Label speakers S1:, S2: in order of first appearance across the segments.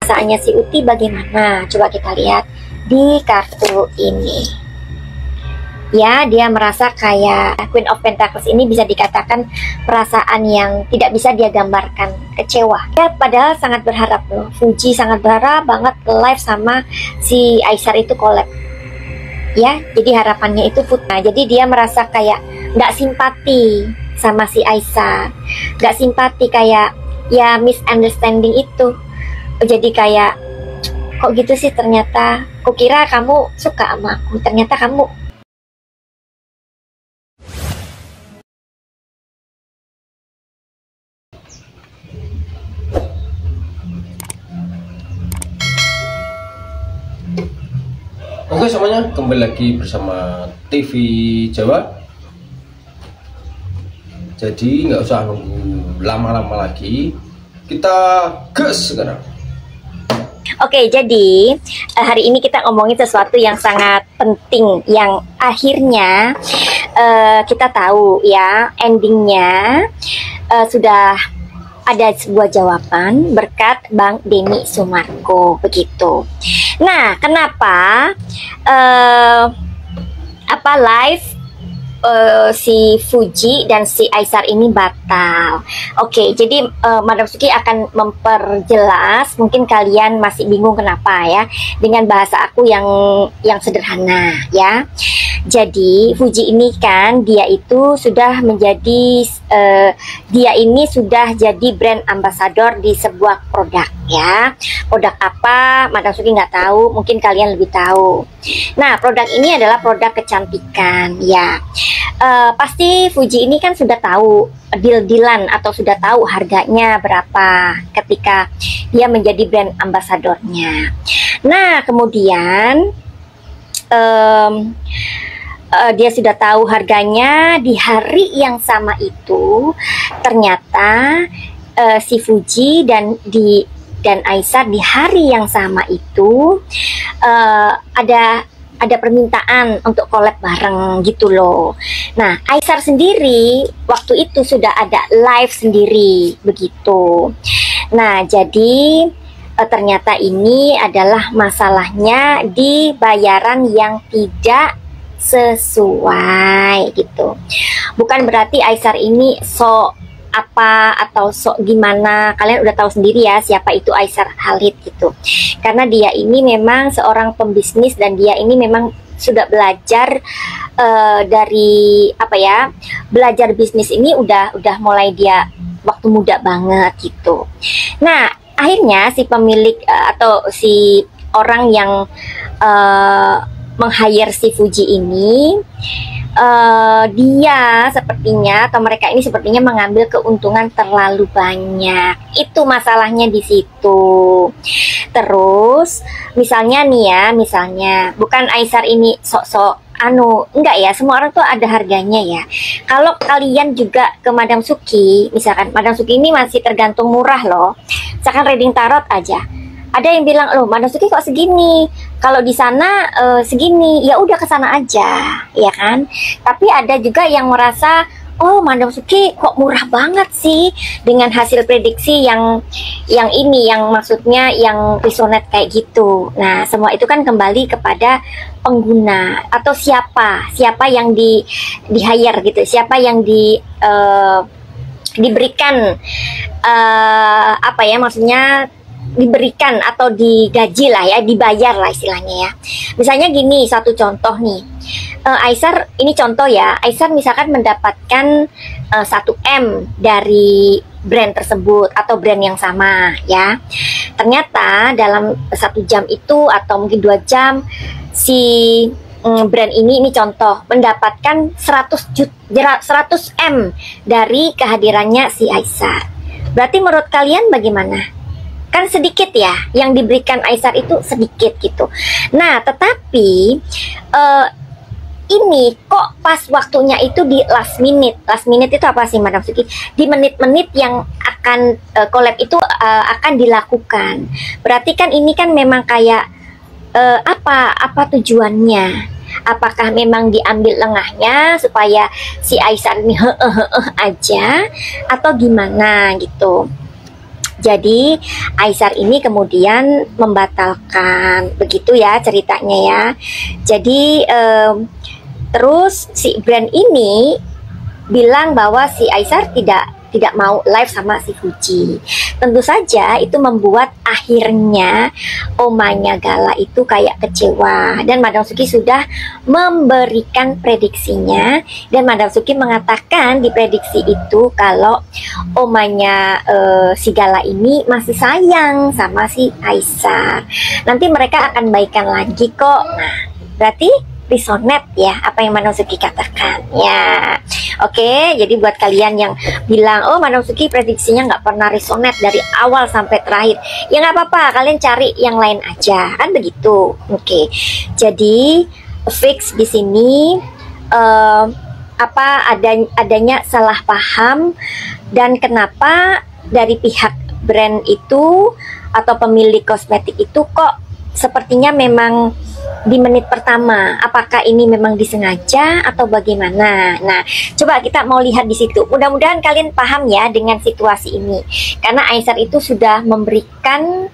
S1: perasaannya si Uti bagaimana? Coba kita lihat di kartu ini. Ya, dia merasa kayak Queen of Pentacles ini bisa dikatakan perasaan yang tidak bisa dia gambarkan, kecewa. Ya, padahal sangat berharap loh. Fuji sangat berharap banget live sama si Aisar itu collab. Ya, jadi harapannya itu Putna. Jadi dia merasa kayak nggak simpati sama si Aisar, nggak simpati, kayak ya misunderstanding itu. Jadi kayak kok gitu sih, ternyata kukira kamu suka sama aku, ternyata kamu.
S2: Oke semuanya, kembali lagi bersama TV Jawa. Jadi nggak usah nunggu lama-lama lagi, kita gas sekarang.
S1: Oke, jadi hari ini kita ngomongin sesuatu yang sangat penting, yang akhirnya kita tahu ya endingnya sudah ada sebuah jawaban berkat Bang Denny Sumarko, begitu. Nah, kenapa live si Fuji dan si Aisar ini batal? Oke, jadi Madam Suki akan memperjelas. Mungkin kalian masih bingung kenapa ya, dengan bahasa aku yang sederhana ya. Jadi Fuji ini kan dia itu sudah menjadi dia ini sudah jadi brand ambassador di sebuah produk ya. Produk apa? Madam Suki nggak tahu, mungkin kalian lebih tahu. Nah, produk ini adalah produk kecantikan ya. Pasti Fuji ini kan sudah tahu deal-dealan atau sudah tahu harganya berapa ketika dia menjadi brand ambasadornya. Nah, kemudian dia sudah tahu harganya. Di hari yang sama itu ternyata si Fuji dan Aisar di hari yang sama itu ada permintaan untuk collab bareng gitu loh. Nah, Aisar sendiri waktu itu sudah ada live sendiri begitu. Nah, jadi ternyata ini adalah masalahnya di bayaran yang tidak sesuai gitu. Bukan berarti Aisar ini sok apa atau sok gimana. Kalian udah tahu sendiri ya siapa itu Aisar Khalid gitu. Karena dia ini memang seorang pembisnis dan dia ini memang sudah belajar dari apa ya, belajar bisnis ini udah mulai dia waktu muda banget gitu. Nah, akhirnya si pemilik atau si orang yang meng-hire si Fuji ini, dia sepertinya atau mereka ini sepertinya mengambil keuntungan terlalu banyak. Itu masalahnya di situ. Terus misalnya nih ya, misalnya bukan Aisar ini sok-sok enggak ya, semua orang tuh ada harganya ya. Kalau kalian juga ke Madam Suki, misalkan Madam Suki ini masih tergantung murah loh. Misalkan reading tarot aja, ada yang bilang loh Madam Suki kok segini, kalau di sana segini, ya udah ke sana aja, ya kan. Tapi ada juga yang merasa oh Madam Suki kok murah banget sih dengan hasil prediksi yang ini, yang maksudnya yang resonate kayak gitu. Nah, semua itu kan kembali kepada pengguna atau siapa yang di hire gitu, siapa yang diberikan apa ya, maksudnya diberikan atau digaji lah ya, dibayar lah istilahnya ya. Misalnya gini, satu contoh nih, Aisar ini contoh ya, Aisar misalkan mendapatkan 1M dari brand tersebut atau brand yang sama ya. Ternyata dalam 1 jam itu atau mungkin 2 jam si brand ini contoh mendapatkan 100M dari kehadirannya si Aisar. Berarti menurut kalian bagaimana? Kan sedikit ya, yang diberikan Aisar itu sedikit gitu. Nah, tetapi ini kok pas waktunya itu di last minute. Last minute itu apa sih Madam Suki? Di menit-menit yang akan collab itu akan dilakukan. Berarti kan ini kan memang kayak apa tujuannya? Apakah memang diambil lengahnya supaya si Aisar ini aja atau gimana gitu? Jadi Aisar ini kemudian membatalkan, begitu ya ceritanya ya. Jadi terus si brand ini bilang bahwa si Aisar tidak mau live sama si Fuji. Tentu saja itu membuat akhirnya omanya Gala itu kayak kecewa, dan Madam Suki sudah memberikan prediksinya, dan Madam Suki mengatakan di prediksi itu kalau omanya si Gala ini masih sayang sama si Aisar. Nanti mereka akan baikan lagi kok. Nah, berarti resonate ya apa yang Madam Suki katakan ya. Oke, jadi buat kalian yang bilang oh Madam Suki prediksinya nggak pernah resonate dari awal sampai terakhir, ya nggak apa-apa, kalian cari yang lain aja kan begitu. Oke, jadi fix di sini adanya salah paham, dan kenapa dari pihak brand itu atau pemilik kosmetik itu kok sepertinya memang di menit pertama, apakah ini memang disengaja atau bagaimana? Nah, coba kita mau lihat di situ. Mudah-mudahan kalian paham ya dengan situasi ini, karena Aisar itu sudah memberikan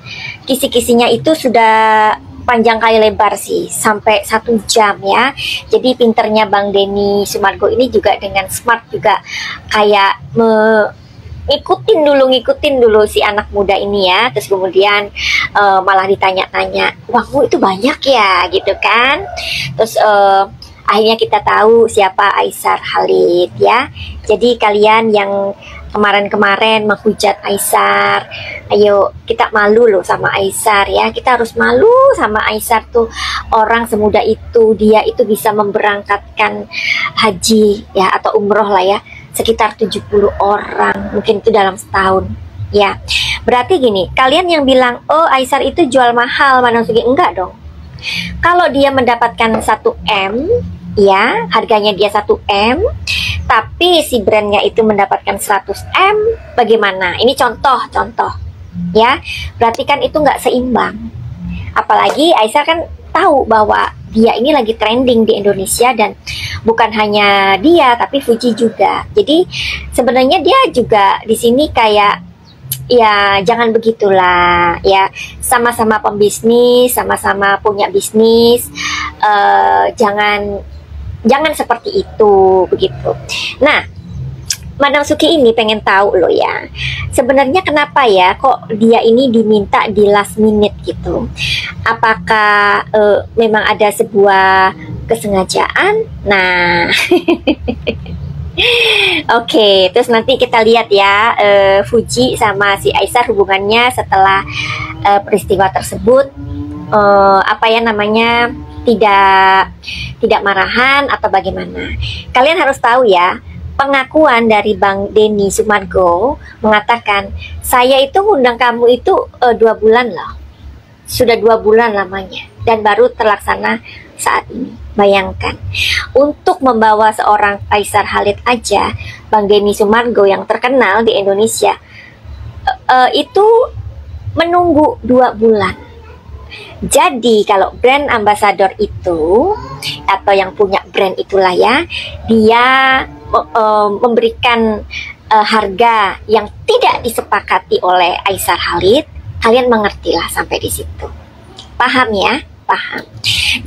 S1: kisi-kisinya itu sudah panjang kali lebar sih, sampai 1 jam ya. Jadi pinternya Bang Denny Sumargo ini juga dengan smart juga kayak ngikutin dulu si anak muda ini ya, terus kemudian malah ditanya-tanya, uangmu itu banyak ya gitu kan. Terus akhirnya kita tahu siapa Aisar Khalid ya. Jadi kalian yang kemarin-kemarin menghujat Aisar, ayo kita malu loh sama Aisar ya, kita harus malu sama Aisar tuh, orang semuda itu, dia itu bisa memberangkatkan haji ya atau umroh lah ya, sekitar 70 orang, mungkin itu dalam setahun ya. Berarti gini, kalian yang bilang oh Aisar itu jual mahal Madam Suki, enggak dong. Kalau dia mendapatkan 1M ya, harganya dia 1M, tapi si brandnya itu mendapatkan 100M, bagaimana? Ini contoh ya, berarti kan itu nggak seimbang. Apalagi Aisar kan tahu bahwa dia ini lagi trending di Indonesia, dan bukan hanya dia tapi Fuji juga. Jadi sebenarnya dia juga di sini kayak ya jangan begitulah ya, sama-sama pembisnis, sama-sama punya bisnis, jangan seperti itu begitu. Nah, Madam Suki ini pengen tahu loh ya, sebenarnya kenapa ya kok dia ini diminta di last minute gitu. Apakah memang ada sebuah kesengajaan? Nah Oke, terus nanti kita lihat ya Fuji sama si Aisar hubungannya setelah peristiwa tersebut, apa ya namanya, tidak marahan atau bagaimana. Kalian harus tahu ya, pengakuan dari Bang Denny Sumargo mengatakan, saya itu ngundang kamu itu 2 bulan loh, sudah 2 bulan lamanya, dan baru terlaksana saat ini. Bayangkan, untuk membawa seorang Aisar Khalid aja, Bang Denny Sumargo yang terkenal di Indonesia itu menunggu 2 bulan. Jadi kalau brand ambassador itu atau yang punya brand itulah ya, dia memberikan harga yang tidak disepakati oleh Aisar Khalid, kalian mengertilah sampai di situ. Paham ya? Paham.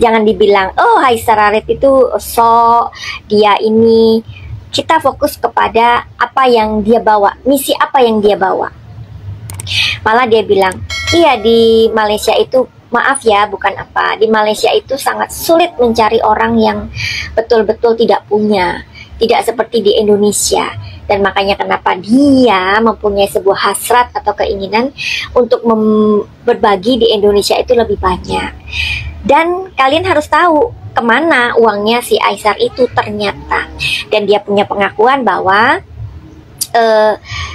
S1: Jangan dibilang oh Aisar Khalid itu sok, dia ini. Kita fokus kepada apa yang dia bawa, misi apa yang dia bawa. Malah dia bilang, iya di Malaysia itu, maaf ya bukan apa, di Malaysia itu sangat sulit mencari orang yang betul-betul tidak punya, tidak seperti di Indonesia. Dan makanya kenapa dia mempunyai sebuah hasrat atau keinginan untuk berbagi di Indonesia itu lebih banyak. Dan kalian harus tahu kemana uangnya si Aisar itu ternyata. Dan dia punya pengakuan bahwa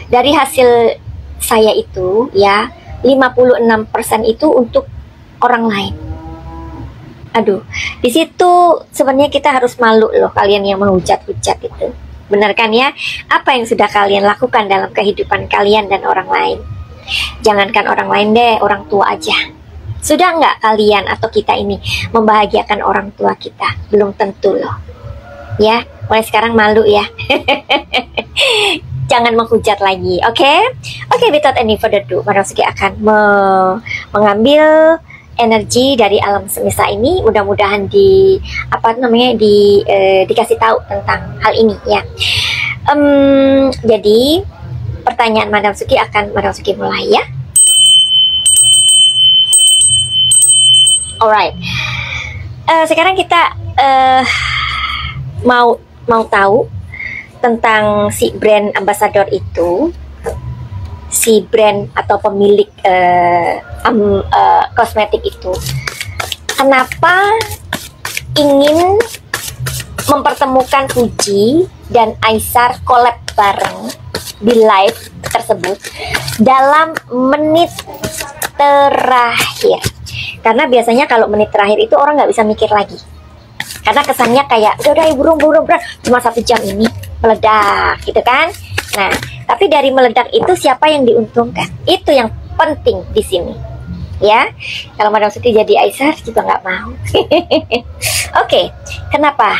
S1: dari hasil saya itu ya 56% itu untuk orang lain. Aduh, di situ sebenarnya kita harus malu loh, kalian yang menghujat-hujat itu. Benar kan ya? Apa yang sudah kalian lakukan dalam kehidupan kalian dan orang lain? Jangankan orang lain deh, orang tua aja. Sudah nggak kalian atau kita ini membahagiakan orang tua kita? Belum tentu loh. Ya, mulai sekarang malu ya. jangan menghujat lagi, oke? Oke, without any further ado, Madam Suki akan mengambil energi dari alam semesta ini. Mudah-mudahan dikasih tahu tentang hal ini ya. Jadi pertanyaan Madam Suki akan Madam Suki mulai ya. Alright. Sekarang kita mau tahu tentang si brand ambassador itu, si brand atau pemilik kosmetik itu, kenapa ingin mempertemukan Fuji dan Aesar collab bareng di live tersebut dalam menit terakhir. Karena biasanya kalau menit terakhir itu orang nggak bisa mikir lagi. Karena kesannya kayak udah burung cuma 1 jam ini meledak gitu kan. Nah, tapi dari meledak itu siapa yang diuntungkan? Itu yang penting di sini. Ya, kalau Madam Suki jadi Aesar juga nggak mau. Oke, kenapa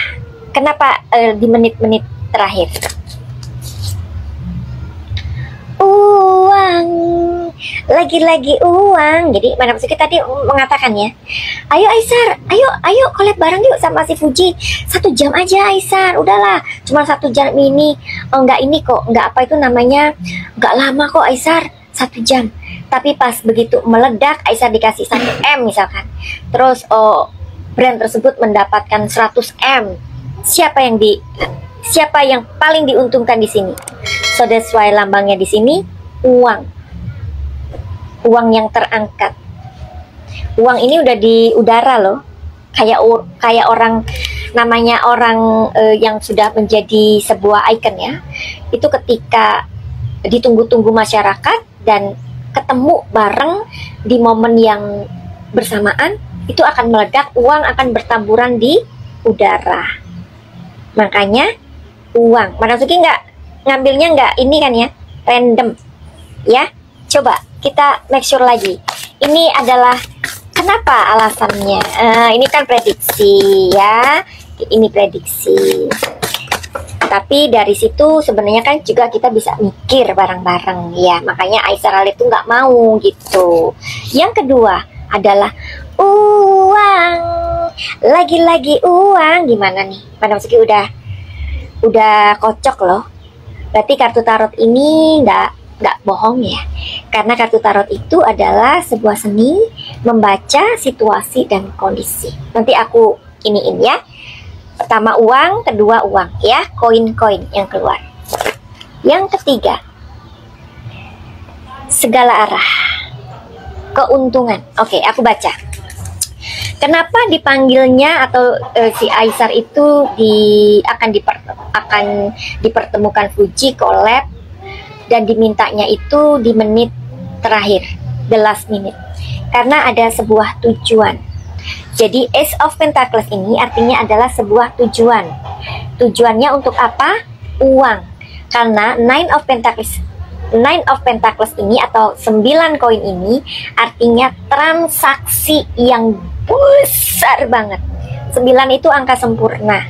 S1: di menit-menit terakhir? Uang, lagi-lagi uang. Jadi Madam Suki tadi mengatakan ya, ayo Aesar, ayo collab bareng yuk sama si Fuji. 1 jam aja Aesar, udahlah, cuma 1 jam ini. Enggak ini kok, enggak apa itu namanya, enggak lama kok Aesar, 1 jam. Tapi pas begitu meledak, Aesar dikasih 1 M misalkan. Terus brand tersebut mendapatkan 100 M. Siapa yang paling diuntungkan di sini? So that's why lambangnya di sini uang. Uang yang terangkat. Uang ini udah di udara loh. Kayak orang namanya orang yang sudah menjadi sebuah ikon ya. Itu ketika ditunggu-tunggu masyarakat dan ketemu bareng di momen yang bersamaan, itu akan meledak, uang akan bertamburan di udara. Makanya uang. Madam Suki ngambilnya nggak ini kan ya, random ya. Coba kita make sure lagi. Ini adalah kenapa alasannya. Ini kan prediksi ya. Ini prediksi. Tapi dari situ sebenarnya kan juga kita bisa mikir bareng-bareng ya. Makanya Aesar Khalid tuh nggak mau gitu. Yang kedua adalah uang. Lagi-lagi uang. Gimana nih? Madam Suki udah kocok loh. Berarti kartu tarot ini nggak bohong ya. Karena kartu tarot itu adalah sebuah seni membaca situasi dan kondisi. Nanti aku iniin ya. Pertama uang, kedua uang ya, koin-koin yang keluar. Yang ketiga, segala arah, keuntungan. Oke, aku baca. Kenapa dipanggilnya atau si Aesar itu akan dipertemukan Fuji collab dan dimintanya itu di menit terakhir, the last minute. Karena ada sebuah tujuan. Jadi Ace of Pentacles ini artinya adalah sebuah tujuan. Tujuannya untuk apa? Uang. Karena Nine of Pentacles ini atau 9 koin ini artinya transaksi yang besar banget. 9 itu angka sempurna.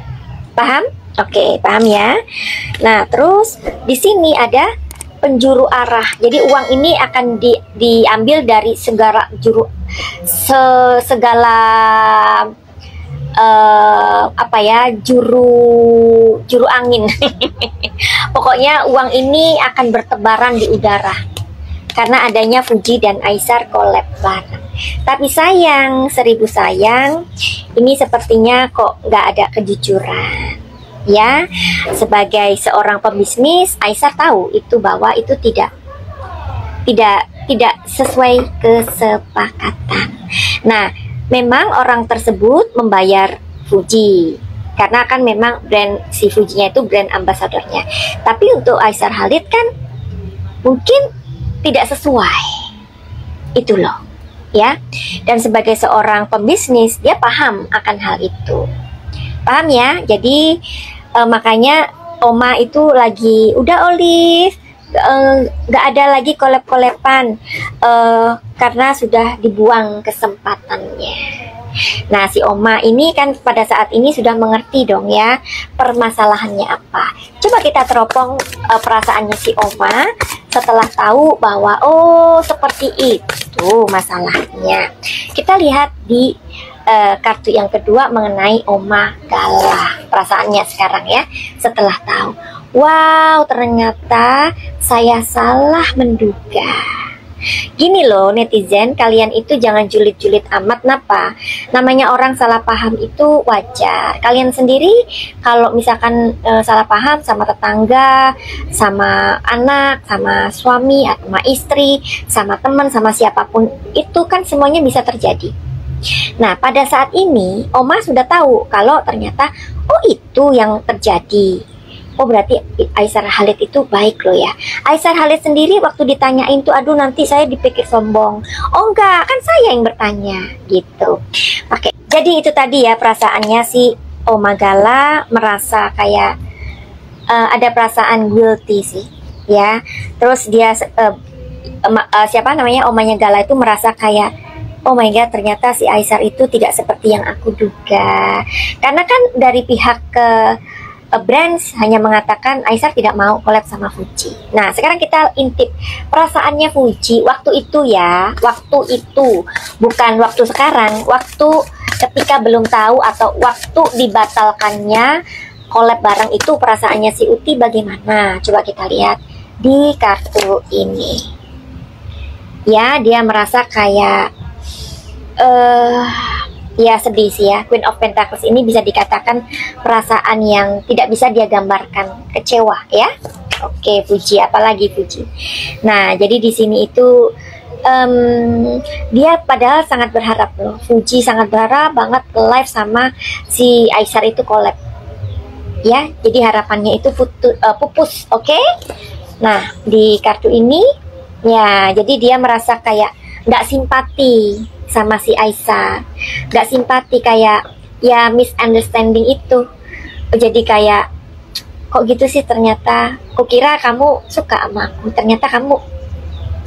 S1: Paham? Oke, paham ya. Nah, terus di sini ada penjuru arah. Jadi uang ini akan diambil dari segala juru angin. Pokoknya uang ini akan bertebaran di udara karena adanya Fuji dan Aesar collab bareng. Tapi sayang, 1000 sayang, ini sepertinya kok nggak ada kejujuran. Ya, sebagai seorang pembisnis, Aesar tahu itu bahwa itu tidak sesuai kesepakatan. Nah, memang orang tersebut membayar Fuji karena kan memang brand si Fujinya itu brand ambasadornya. Tapi untuk Aesar Khalid kan mungkin tidak sesuai. Itu loh, ya. Dan sebagai seorang pembisnis, dia paham akan hal itu. Paham ya? Jadi makanya Oma itu lagi udah Olive nggak ada lagi kolab-kolepan karena sudah dibuang kesempatannya. Nah, si Oma ini kan pada saat ini sudah mengerti dong ya permasalahannya apa. Coba kita teropong perasaannya si Oma setelah tahu bahwa oh seperti itu masalahnya. Kita lihat di kartu yang kedua mengenai Oma Galah. Perasaannya sekarang ya setelah tahu. Wow, ternyata saya salah menduga. Gini loh netizen, kalian itu jangan julid-julid amat. Napa? Namanya orang salah paham itu wajar. Kalian sendiri kalau misalkan salah paham sama tetangga, sama anak, sama suami, sama istri, sama teman, sama siapapun, itu kan semuanya bisa terjadi. Nah, pada saat ini Oma sudah tahu kalau ternyata oh itu yang terjadi. Oh berarti Aisar Khalid itu baik loh ya. Aisar Khalid sendiri waktu ditanyain tuh, aduh nanti saya dipikir sombong. Oh enggak, kan saya yang bertanya gitu. Oke, jadi itu tadi ya perasaannya si Oma Gala, merasa kayak ada perasaan guilty sih ya. Terus dia siapa namanya Omanya Gala itu merasa kayak oh my god, ternyata si Aisar itu tidak seperti yang aku duga. Karena kan dari pihak ke brands hanya mengatakan Aisar tidak mau collab sama Fuji. Nah, sekarang kita intip perasaannya Fuji waktu itu ya. Waktu itu, bukan waktu sekarang. Waktu ketika belum tahu atau waktu dibatalkannya collab bareng itu perasaannya si Uti bagaimana? Coba kita lihat di kartu ini. Ya, dia merasa kayak ya sedih sih ya. Queen of Pentacles ini bisa dikatakan perasaan yang tidak bisa dia gambarkan, kecewa ya. Oke, Fuji, apalagi Fuji. Nah, jadi di sini itu dia padahal sangat berharap loh. Fuji sangat berharap banget live sama si Aisar itu collab. Ya, jadi harapannya itu pupus, oke? Nah, di kartu ini ya, jadi dia merasa kayak nggak simpati sama si Aisar, nggak simpati, kayak ya misunderstanding itu. Jadi kayak kok gitu sih, ternyata kukira kamu suka sama aku, ternyata kamu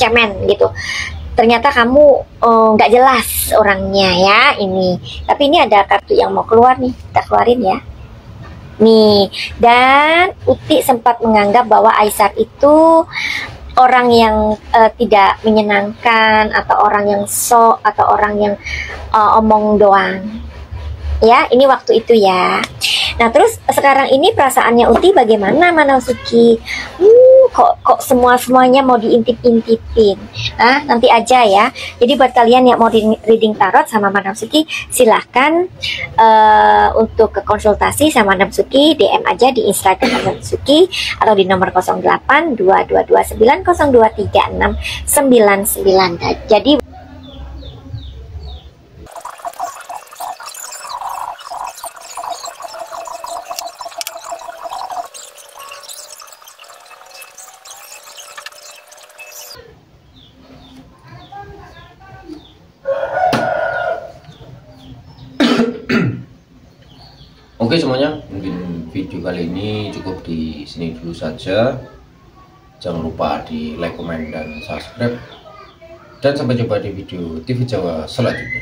S1: cemen gitu, ternyata kamu nggak jelas orangnya ya ini. Tapi ini ada kartu yang mau keluar nih, kita keluarin ya. Nih, dan Uti sempat menganggap bahwa Aisar itu orang yang tidak menyenangkan, atau orang yang sok, atau orang yang omong doang. Ya, ini waktu itu ya. Nah, terus sekarang ini perasaannya Uti bagaimana, Manasuki? Kok semuanya mau diintip-intipin? Nah, nanti aja ya. Jadi buat kalian yang mau reading tarot sama Manasuki, silahkan untuk ke konsultasi sama Manasuki, DM aja di Instagram Manasuki atau di nomor 082229023699. Jadi
S2: oke semuanya, mungkin video kali ini cukup di sini dulu saja. Jangan lupa di like, komen, dan subscribe. Dan sampai jumpa di video TV Jawa selanjutnya.